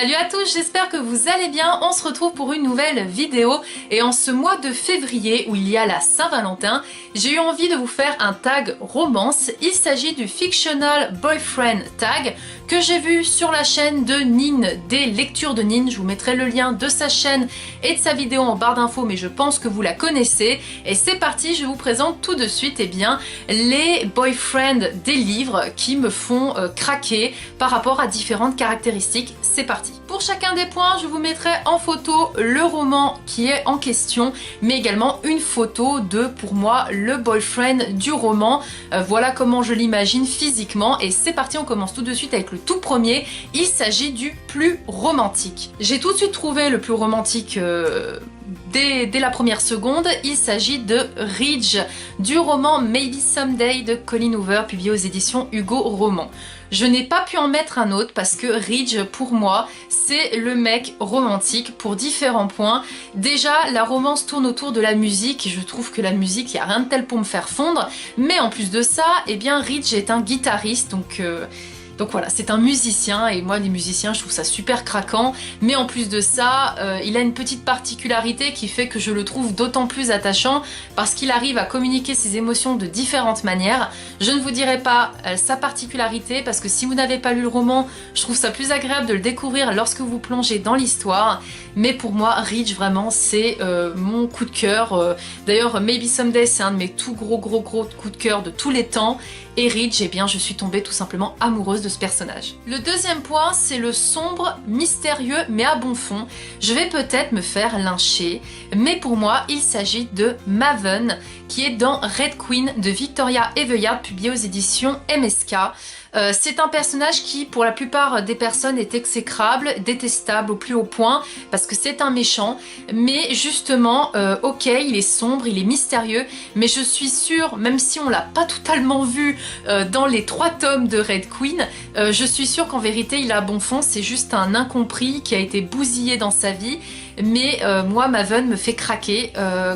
Salut à tous, j'espère que vous allez bien. On se retrouve pour une nouvelle vidéo et en ce mois de février où il y a la Saint-Valentin, j'ai eu envie de vous faire un tag romance. Il s'agit du Fictional Boyfriend tag que j'ai vu sur la chaîne de Nin, des lectures de Nin. Je vous mettrai le lien de sa chaîne et de sa vidéo en barre d'infos, mais je pense que vous la connaissez. Et c'est parti, je vous présente tout de suite les boyfriends des livres qui me font craquer par rapport à différentes caractéristiques. C'est parti. Pour chacun des points, je vous mettrai en photo le roman qui est en question, mais également une photo de, pour moi, le boyfriend du roman. Voilà comment je l'imagine physiquement. Et c'est parti, on commence tout de suite avec le tout premier. Il s'agit du plus romantique. J'ai tout de suite trouvé le plus romantique dès la première seconde. Il s'agit de Ridge, du roman Maybe Someday de Colleen Hoover, publié aux éditions Hugo Roman. Je n'ai pas pu en mettre un autre parce que Ridge, pour moi, c'est le mec romantique pour différents points. Déjà, la romance tourne autour de la musique et je trouve que la musique, il n'y a rien de tel pour me faire fondre. Mais en plus de ça, eh bien, Ridge est un guitariste, donc voilà, c'est un musicien et moi les musiciens je trouve ça super craquant, mais en plus de ça il a une petite particularité qui fait que je le trouve d'autant plus attachant parce qu'il arrive à communiquer ses émotions de différentes manières. Je ne vous dirai pas sa particularité parce que si vous n'avez pas lu le roman, je trouve ça plus agréable de le découvrir lorsque vous plongez dans l'histoire, mais pour moi Ridge vraiment c'est mon coup de cœur. D'ailleurs Maybe Someday c'est un de mes tout gros coups de cœur de tous les temps. Et Ridge, eh bien, je suis tombée tout simplement amoureuse de ce personnage. Le deuxième point, c'est le sombre, mystérieux, mais à bon fond. Je vais peut-être me faire lyncher, mais pour moi, il s'agit de Maven, qui est dans Red Queen de Victoria Aveyard, publié aux éditions MSK. C'est un personnage qui, pour la plupart des personnes, est exécrable, détestable au plus haut point, parce que c'est un méchant, mais justement, ok, il est sombre, il est mystérieux, mais je suis sûre, même si on l'a pas totalement vu dans les 3 tomes de Red Queen, je suis sûre qu'en vérité, il a bon fond, c'est juste un incompris qui a été bousillé dans sa vie. Mais moi, Maven me fait craquer.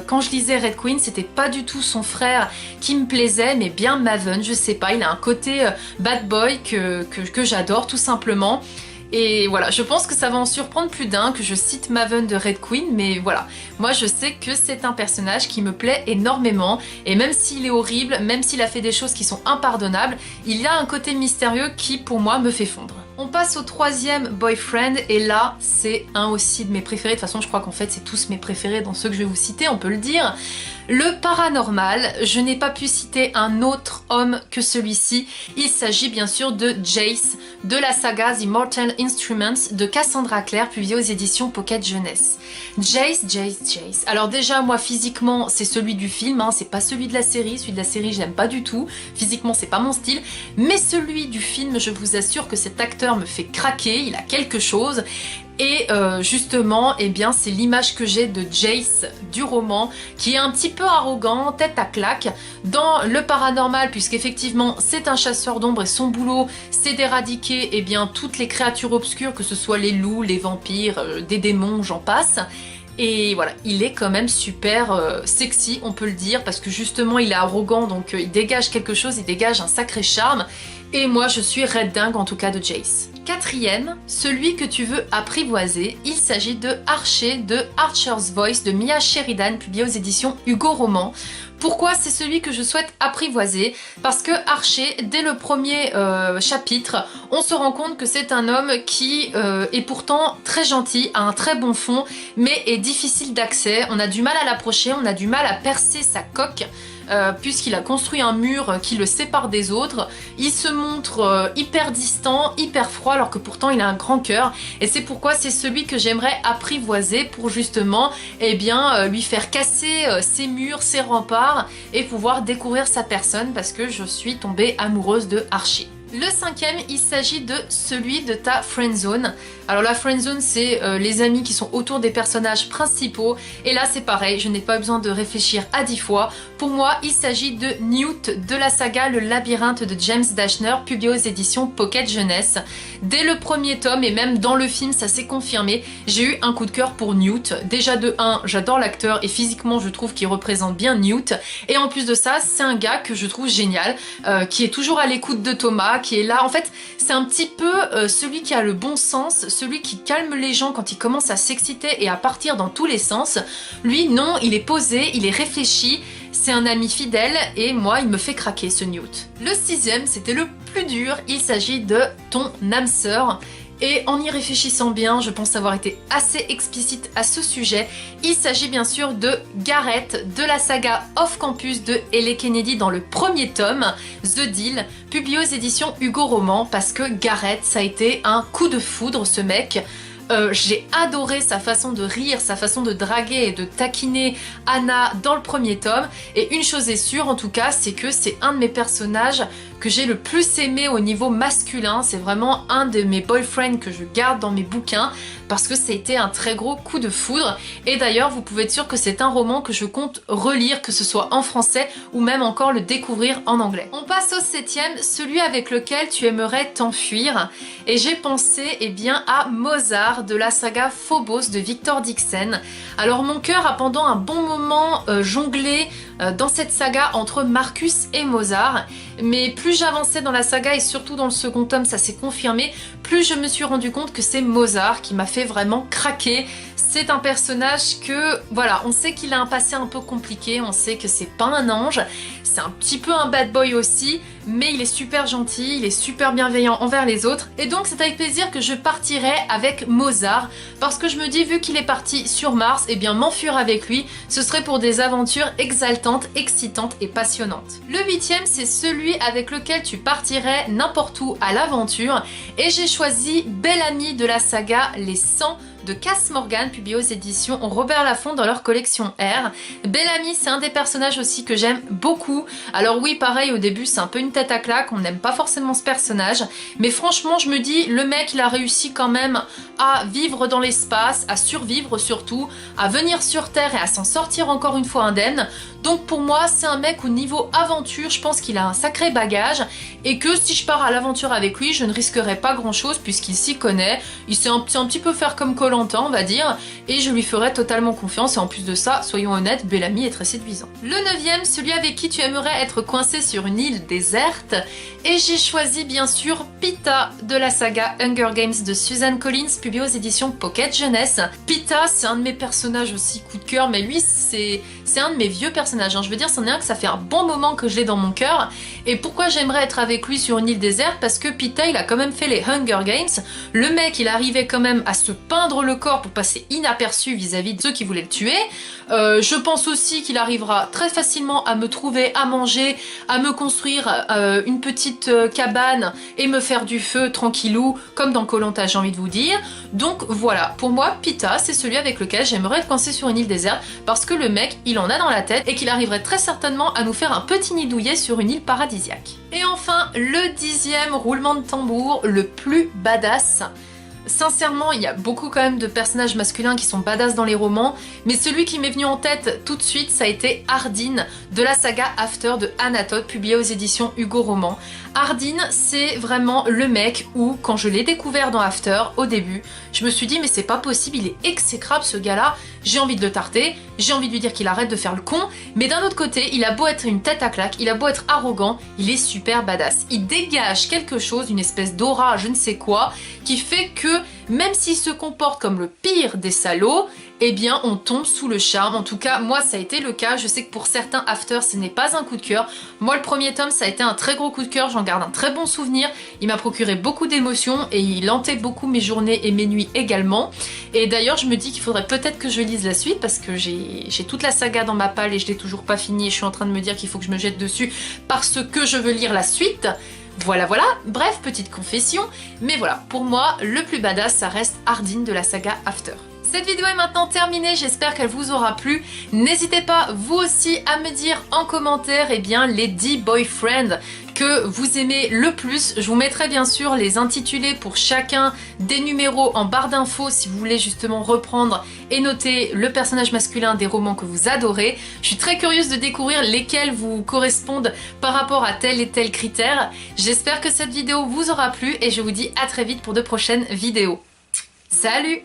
Quand je lisais Red Queen, c'était pas du tout son frère qui me plaisait, mais bien Maven, je sais pas, il a un côté bad boy que j'adore tout simplement. Et voilà, je pense que ça va en surprendre plus d'un que je cite Maven de Red Queen, mais voilà, moi je sais que c'est un personnage qui me plaît énormément, et même s'il est horrible, même s'il a fait des choses qui sont impardonnables, il y a un côté mystérieux qui pour moi me fait fondre. On passe au troisième boyfriend, et là c'est un aussi de mes préférés, de toute façon je crois qu'en fait c'est tous mes préférés dans ceux que je vais vous citer, on peut le dire. Le paranormal, je n'ai pas pu citer un autre homme que celui-ci, il s'agit bien sûr de Jace, de la saga The Mortal Instruments de Cassandra Clare, publiée aux éditions Pocket Jeunesse. Jace. Alors déjà moi physiquement c'est celui du film, hein, c'est pas celui de la série je l'aime pas du tout, physiquement c'est pas mon style, mais celui du film je vous assure que cet acteur me fait craquer, il a quelque chose. Et justement, eh bien, c'est l'image que j'ai de Jace du roman, qui est un petit peu arrogant, tête à claque, dans le paranormal, puisqu'effectivement c'est un chasseur d'ombre et son boulot c'est d'éradiquer eh bien, toutes les créatures obscures, que ce soit les loups, les vampires, des démons, j'en passe. Et voilà, il est quand même super sexy, on peut le dire, parce que justement il est arrogant, donc il dégage quelque chose, il dégage un sacré charme. Et moi je suis red dingue en tout cas de Jace. Quatrième, celui que tu veux apprivoiser, il s'agit de Archer de Archer's Voice de Mia Sheridan, publié aux éditions Hugo Roman. Pourquoi c'est celui que je souhaite apprivoiser? Parce que Archer, dès le premier chapitre, on se rend compte que c'est un homme qui est pourtant très gentil, a un très bon fond, mais est difficile d'accès. On a du mal à l'approcher, on a du mal à percer sa coque. Puisqu'il a construit un mur qui le sépare des autres, il se montre hyper distant, hyper froid, alors que pourtant il a un grand cœur, et c'est pourquoi c'est celui que j'aimerais apprivoiser pour justement eh bien, lui faire casser ses murs, ses remparts, et pouvoir découvrir sa personne, parce que je suis tombée amoureuse de Archer. Le cinquième, il s'agit de celui de ta friendzone. Alors la friendzone, c'est les amis qui sont autour des personnages principaux. Et là, c'est pareil, je n'ai pas besoin de réfléchir à 10 fois. Pour moi, il s'agit de Newt de la saga Le Labyrinthe de James Dashner, publié aux éditions Pocket Jeunesse. Dès le premier tome, et même dans le film, ça s'est confirmé, j'ai eu un coup de cœur pour Newt. Déjà de 1, j'adore l'acteur et physiquement, je trouve qu'il représente bien Newt. Et en plus de ça, c'est un gars que je trouve génial, qui est toujours à l'écoute de Thomas, saga qui est là. En fait, c'est un petit peu celui qui a le bon sens, celui qui calme les gens quand ils commencent à s'exciter et à partir dans tous les sens. Lui, non, il est posé, il est réfléchi, c'est un ami fidèle et moi, il me fait craquer ce Newt. Le 6e, c'était le plus dur, il s'agit de ton âme sœur. Et en y réfléchissant bien, je pense avoir été assez explicite à ce sujet. Il s'agit bien sûr de Garrett, de la saga Off Campus de Ellie Kennedy dans le premier tome, The Deal, publié aux éditions Hugo Roman, parce que Garrett, ça a été un coup de foudre, ce mec. J'ai adoré sa façon de rire, sa façon de draguer et de taquiner Anna dans le premier tome. Et une chose est sûre en tout cas, c'est que c'est un de mes personnages que j'ai le plus aimé au niveau masculin. C'est vraiment un de mes boyfriends que je garde dans mes bouquins parce que ça a été un très gros coup de foudre. Et d'ailleurs, vous pouvez être sûr que c'est un roman que je compte relire, que ce soit en français ou même encore le découvrir en anglais. On passe au 7e, celui avec lequel tu aimerais t'enfuir. Et j'ai pensé bien à Mozart de la saga Phobos de Victor Dixon. Alors mon cœur a pendant un bon moment jonglé dans cette saga entre Marcus et Mozart, mais plus j'avançais dans la saga et surtout dans le second tome, ça s'est confirmé, plus je me suis rendu compte que c'est Mozart qui m'a fait vraiment craquer. C'est un personnage que, voilà, on sait qu'il a un passé un peu compliqué, on sait que c'est pas un ange, c'est un petit peu un bad boy aussi, mais il est super gentil, il est super bienveillant envers les autres, et donc c'est avec plaisir que je partirai avec Mozart, parce que je me dis, vu qu'il est parti sur Mars, et bien m'enfuir avec lui, ce serait pour des aventures exaltantes, excitantes et passionnantes. Le 8e, c'est celui avec lequel tu partirais n'importe où à l'aventure, et j'ai choisi Bellamy de la saga Les 100 de Cass Morgan, publié aux éditions Robert Laffont dans leur collection R. Bellamy, c'est un des personnages aussi que j'aime beaucoup. Alors oui, pareil, au début, c'est un peu une tête à claque, on n'aime pas forcément ce personnage, mais franchement, je me dis, le mec, il a réussi quand même à vivre dans l'espace, à survivre surtout, à venir sur Terre et à s'en sortir encore une fois indemne. Donc pour moi, c'est un mec au niveau aventure, je pense qu'il a un sacré bagage et que si je pars à l'aventure avec lui, je ne risquerai pas grand-chose puisqu'il s'y connaît. Il sait un petit peu faire comme Koh-Lanta, on va dire, et je lui ferai totalement confiance. Et en plus de ça, soyons honnêtes, Bellamy est très séduisant. Le 9e, celui avec qui tu aimerais être coincé sur une île déserte. Et j'ai choisi bien sûr Pita de la saga Hunger Games de Suzanne Collins, publié aux éditions Pocket Jeunesse. Pita, c'est un de mes personnages aussi coup de cœur, mais lui, c'est un de mes vieux personnages. Je veux dire, c'en est un que ça fait un bon moment que je l'ai dans mon cœur. Et pourquoi j'aimerais être avec lui sur une île déserte? Parce que Pita, il a quand même fait les Hunger Games. Le mec, il arrivait quand même à se peindre le corps pour passer inaperçu vis-à-vis de ceux qui voulaient le tuer. Je pense aussi qu'il arrivera très facilement à me trouver à manger, à me construire une petite cabane et me faire du feu tranquillou, comme dans Koh-Lanta, j'ai envie de vous dire. Donc voilà, pour moi, Pita, c'est celui avec lequel j'aimerais être coincé sur une île déserte parce que le mec, il en a dans la tête et qu'il arriverait très certainement à nous faire un petit nid douillet sur une île paradisiaque. Et enfin, le 10e roulement de tambour, le plus badass. Sincèrement, il y a beaucoup quand même de personnages masculins qui sont badass dans les romans, mais celui qui m'est venu en tête tout de suite, ça a été Hardin de la saga After de Anatole, publié aux éditions Hugo Roman. Hardin, c'est vraiment le mec où, quand je l'ai découvert dans After, au début, je me suis dit mais c'est pas possible, il est exécrable ce gars-là, j'ai envie de le tarter, j'ai envie de lui dire qu'il arrête de faire le con, mais d'un autre côté, il a beau être une tête à claque, il a beau être arrogant, il est super badass. Il dégage quelque chose, une espèce d'aura, je ne sais quoi, qui fait que même s'il se comporte comme le pire des salauds, eh bien on tombe sous le charme. En tout cas, moi ça a été le cas. Je sais que pour certains After, ce n'est pas un coup de cœur. Moi, le premier tome, ça a été un très gros coup de cœur. J'en garde un très bon souvenir. Il m'a procuré beaucoup d'émotions et il hantait beaucoup mes journées et mes nuits également. Et d'ailleurs, je me dis qu'il faudrait peut-être que je lise la suite parce que j'ai toute la saga dans ma palle et je l'ai toujours pas finie. Et je suis en train de me dire qu'il faut que je me jette dessus parce que je veux lire la suite. Voilà, bref, petite confession, mais voilà, pour moi, le plus badass, ça reste Hardin de la saga After. Cette vidéo est maintenant terminée, j'espère qu'elle vous aura plu. N'hésitez pas, vous aussi, à me dire en commentaire, les 10 boyfriends que vous aimez le plus. Je vous mettrai bien sûr les intitulés pour chacun des numéros en barre d'infos si vous voulez justement reprendre et noter le personnage masculin des romans que vous adorez. Je suis très curieuse de découvrir lesquels vous correspondent par rapport à tel et tel critère. J'espère que cette vidéo vous aura plu et je vous dis à très vite pour de prochaines vidéos. Salut!